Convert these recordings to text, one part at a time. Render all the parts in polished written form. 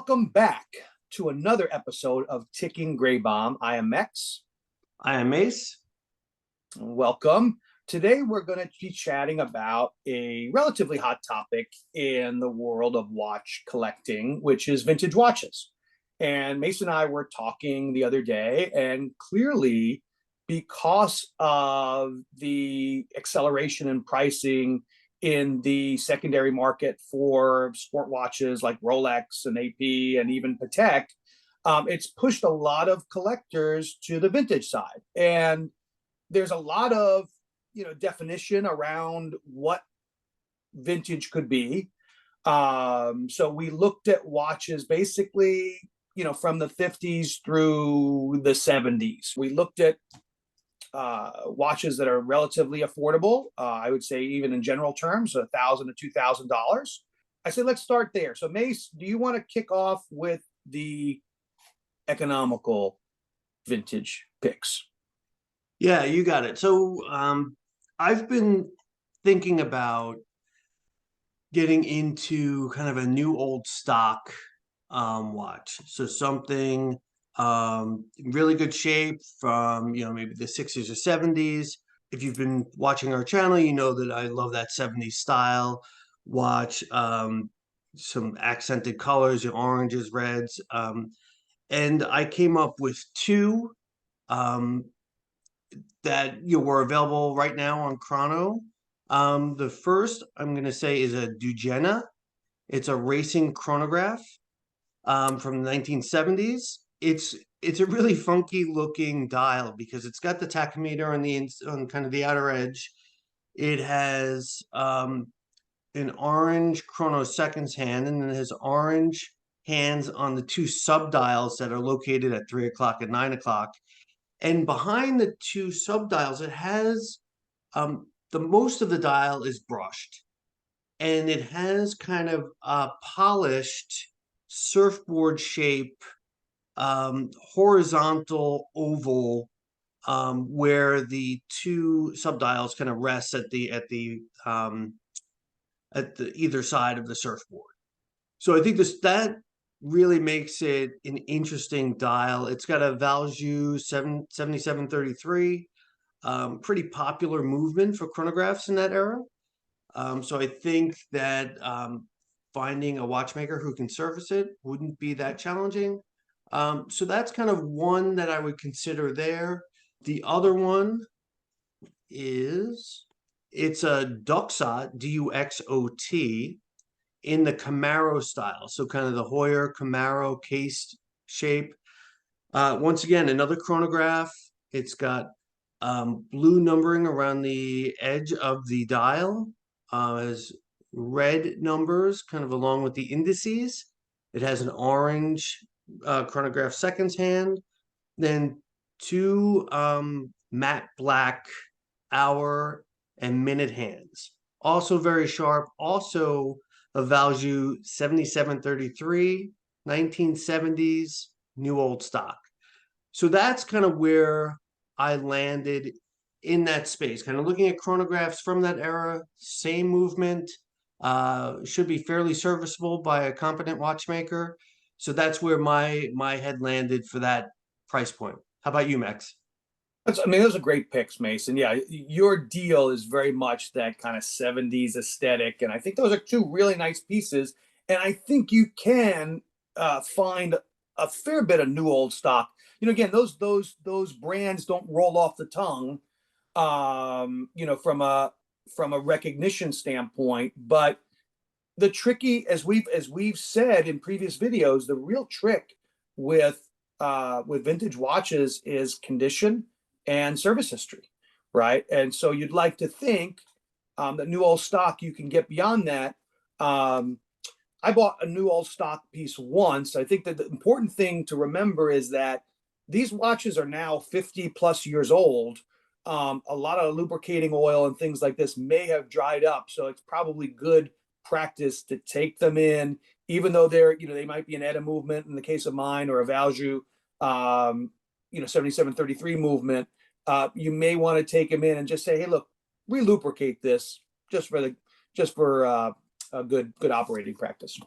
Welcome back to another episode of Ticking Gray Bomb. I am Mex. I am Mase. Welcome. Today we're going to be chatting about a relatively hot topic in the world of watch collecting, which is vintage watches. And Mase and I were talking the other day, and clearly, because of the acceleration in pricing in the secondary market for sport watches like Rolex and AP and even Patek, it's pushed a lot of collectors to the vintage side. And there's a lot of definition around what vintage could be. So we looked at watches basically, from the 50s through the 70s. We looked at watches that are relatively affordable. I would say even in general terms, $1,000 to $2,000. I said, let's start there. So Mase, do you want to kick off with the economical vintage picks? Yeah, you got it. So I've been thinking about getting into kind of a new old stock watch. So something in really good shape from, maybe the 60s or 70s. If you've been watching our channel, you know that I love that 70s style watch. Some accented colors, oranges, reds. And I came up with two that were available right now on Chrono. The first I'm going to say is a Dugena. It's a racing chronograph from the 1970s. It's a really funky looking dial because it's got the tachometer on kind of the outer edge. It has an orange chrono seconds hand, and then it has orange hands on the two sub dials that are located at 3 o'clock and 9 o'clock. And behind the two sub dials, it has the most of the dial is brushed, and it has kind of a polished surfboard shape, horizontal oval, where the two subdials kind of rest at the either side of the surfboard. So I think that really makes it an interesting dial. It's got a Valjoux 7733, pretty popular movement for chronographs in that era. So I think that finding a watchmaker who can service it wouldn't be that challenging. So that's kind of one that I would consider there. The other one it's a Duxot, Duxot, in the Camaro style. So kind of the Hoyer Camaro cased shape. Once again, another chronograph. It's got blue numbering around the edge of the dial, has red numbers kind of along with the indices. It has an orange chronograph seconds hand, then two matte black hour and minute hands. Also very sharp. Also a Valjoux 7733, 1970s, new old stock. So that's kind of where I landed in that space, kind of looking at chronographs from that era, same movement, should be fairly serviceable by a competent watchmaker. So that's where my head landed for that price point. How about you, Max? Those are great picks, Mason. Yeah, your deal is very much that kind of 70s aesthetic. And I think those are two really nice pieces. And I think you can find a fair bit of new old stock. Again, those brands don't roll off the tongue, from a recognition standpoint. But the tricky, as we've said in previous videos, the real trick with vintage watches is condition and service history, right? And so you'd like to think that new old stock, you can get beyond that. I bought a new old stock piece once. I think that the important thing to remember is that these watches are now 50 plus years old. A lot of lubricating oil and things like this may have dried up. So it's probably good practice to take them in, even though they might be an ETA movement in the case of mine, or a Valjoux, 7733 movement. You may want to take them in and just say, hey, look, relubricate this just for a good operating practice.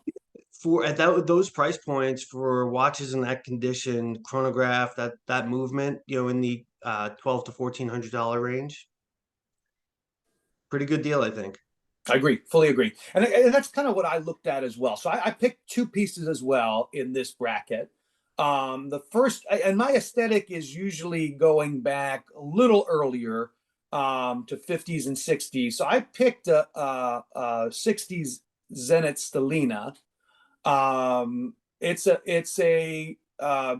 for at those price points for watches in that condition, chronograph, that movement, in the 12 to $1,400 range, pretty good deal, I think. I agree, fully agree. And that's kind of what I looked at as well. So I picked two pieces as well in this bracket. The first, and my aesthetic is usually going back a little earlier to 50s and 60s. So I picked a 60s Zenit Stellina. Let's say a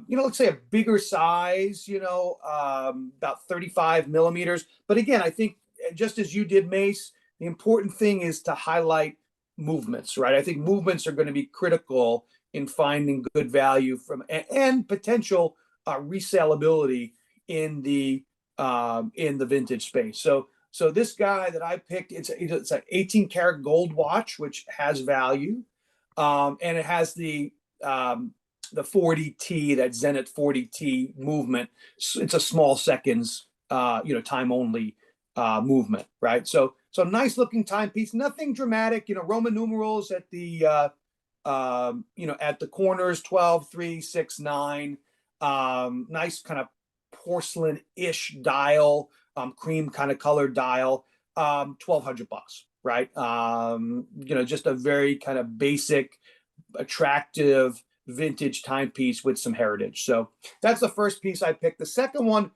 bigger size, about 35 millimeters. But again, I think just as you did, Mace, the important thing is to highlight movements, right? I think movements are going to be critical in finding good value from and potential resaleability in the vintage space. So this guy that I picked, it's an 18 karat gold watch, which has value, and it has the 40T, that Zenit 40T movement. It's a small seconds, time only movement, right? So nice looking timepiece, nothing dramatic, Roman numerals at the at the corners, 12, 3, 6, 9. Nice kind of porcelain-ish dial, cream kind of colored dial, $1,200, right? Just a very kind of basic, attractive vintage timepiece with some heritage. So that's the first piece I picked. The second one,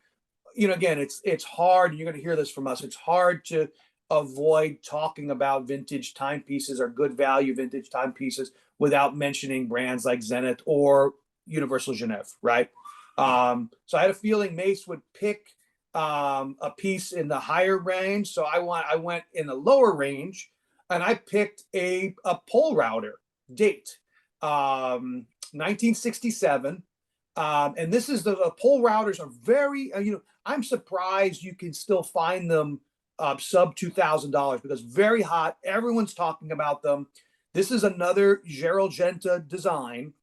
again, it's hard. You're going to hear this from us. It's hard to avoid talking about vintage timepieces or good value vintage timepieces without mentioning brands like Zenit or Universal Genève, right? So I had a feeling Mase would pick a piece in the higher range. So I went in the lower range, and I picked a pole router date, 1967. And this is the pole routers are very, I'm surprised you can still find them sub $2,000 because very hot. Everyone's talking about them. This is another Gerald Genta design.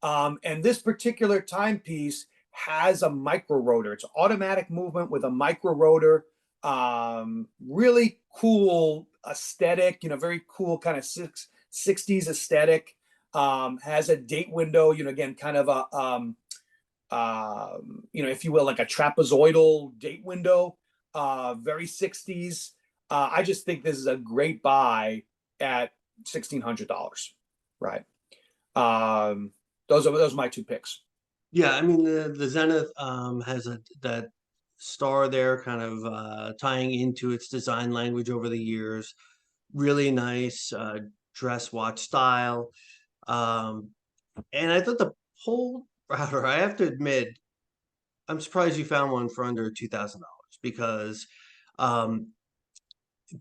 And this particular timepiece has a micro rotor. It's automatic movement with a micro rotor. Really cool aesthetic, very cool kind of 60s aesthetic. Has a date window, again, kind of a, if you will, like a trapezoidal date window, very 60s. I just think this is a great buy at $1,600, right? Those are my two picks. Yeah, I mean the Zenith has that star there, kind of tying into its design language over the years. Really nice dress watch style. And I thought the pole router, I have to admit, I'm surprised you found one for under $2,000 because um,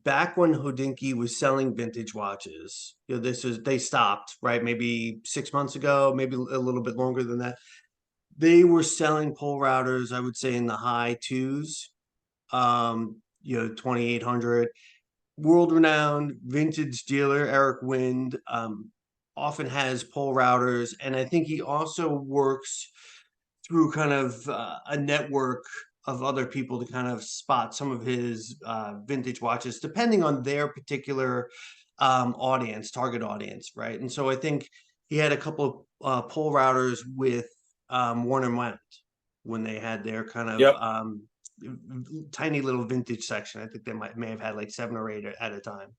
back when Hodinkee was selling vintage watches, they stopped, right? Maybe 6 months ago, maybe a little bit longer than that. They were selling pole routers, I would say in the high twos, 2,800. World-renowned vintage dealer Eric Wind often has pole routers, and I think he also works through kind of a network of other people to kind of spot some of his vintage watches, depending on their particular target audience, right? And so I think he had a couple of pole routers with Warner Mount when they had their kind of Yep. tiny little vintage section. I think they may have had like 7 or 8 at a time.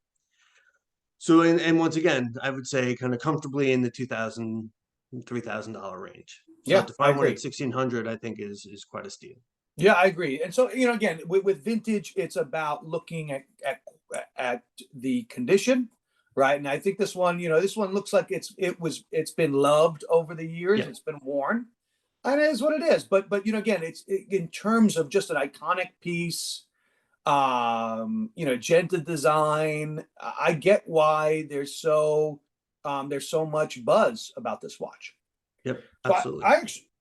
So and once again, I would say kind of comfortably in the $2,000 $3,000 range. So Yeah, to I find one at agree. 1,600, I think is quite a steal. Yeah, I agree. And so, again, with vintage, it's about looking at the condition, right? And I think this one, this one looks like it's been loved over the years. Yeah. It's been worn, and it is what it is. But again, in terms of just an iconic piece, Genta design. I get why there's so much buzz about this watch. Yep. So Absolutely.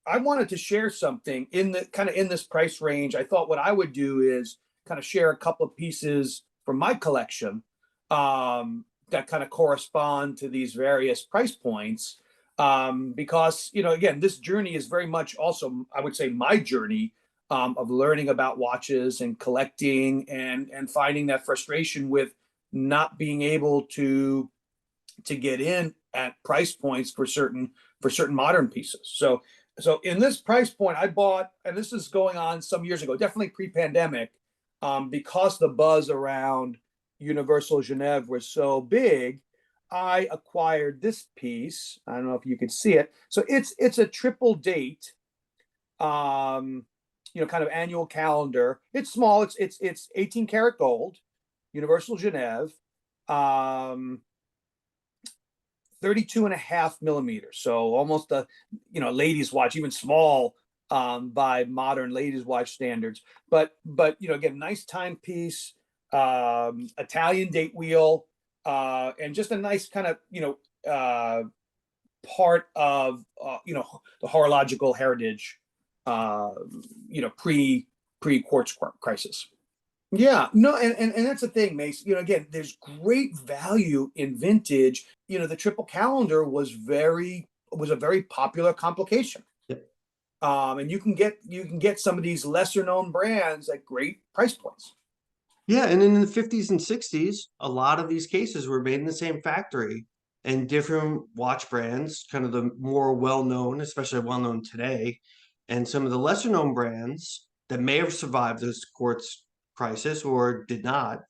I wanted to share something in this price range. I thought what I would do is kind of share a couple of pieces from my collection that kind of correspond to these various price points. Because again, this journey is very much also, I would say, my journey of learning about watches and collecting and finding that frustration with not being able to get in at price points for certain modern pieces. So in this price point, I bought, and this is going on some years ago, definitely pre-pandemic, because the buzz around Universal Genève was so big. I acquired this piece. I don't know if you can see it. So it's a triple date, kind of annual calendar. It's small. It's 18 karat gold, Universal Genève, 32.5 millimeters. So almost a ladies watch, even small by modern ladies watch standards. But again, nice timepiece, Italian date wheel, and just a nice kind of part of the horological heritage, pre quartz crisis. Yeah, no, and that's the thing, Mace. Again, there's great value in vintage. The triple calendar was a very popular complication. Yep. And you can get some of these lesser known brands at great price points. Yeah, and in the 50s and 60s, a lot of these cases were made in the same factory, and different watch brands, kind of the more well-known, especially well-known today, and some of the lesser-known brands that may have survived this quartz crisis or did not,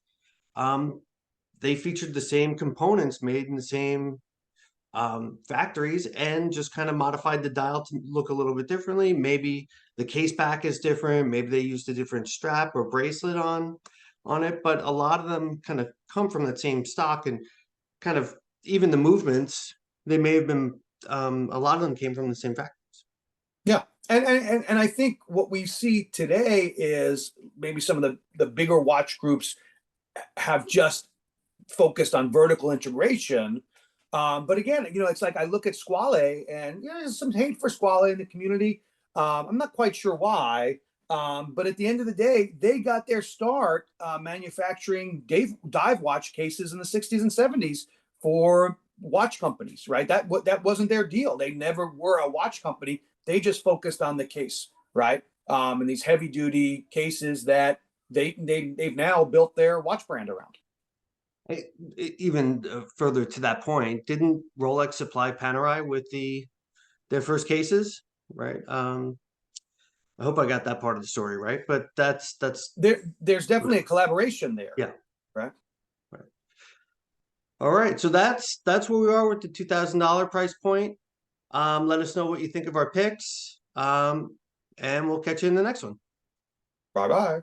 they featured the same components made in the same factories and just kind of modified the dial to look a little bit differently. Maybe the case back is different. Maybe they used a different strap or bracelet on it, but a lot of them kind of come from that same stock, and kind of even the movements, they may have been a lot of them came from the same factories. Yeah. And I think what we see today is maybe some of the bigger watch groups have just focused on vertical integration. But again, it's like I look at Squale, and there's some hate for Squale in the community. I'm not quite sure why. But at the end of the day, they got their start manufacturing dive watch cases in the 60s and 70s for watch companies, right? That wasn't their deal. They never were a watch company. They just focused on the case, right? And these heavy duty cases that they've now built their watch brand around. Even further to that point, didn't Rolex supply Panerai with their first cases, right? I hope I got that part of the story right, but that's there's definitely a collaboration there. Yeah. Right. Right. All right, so that's where we are with the $2,000 price point. Let us know what you think of our picks, and we'll catch you in the next one. Bye bye.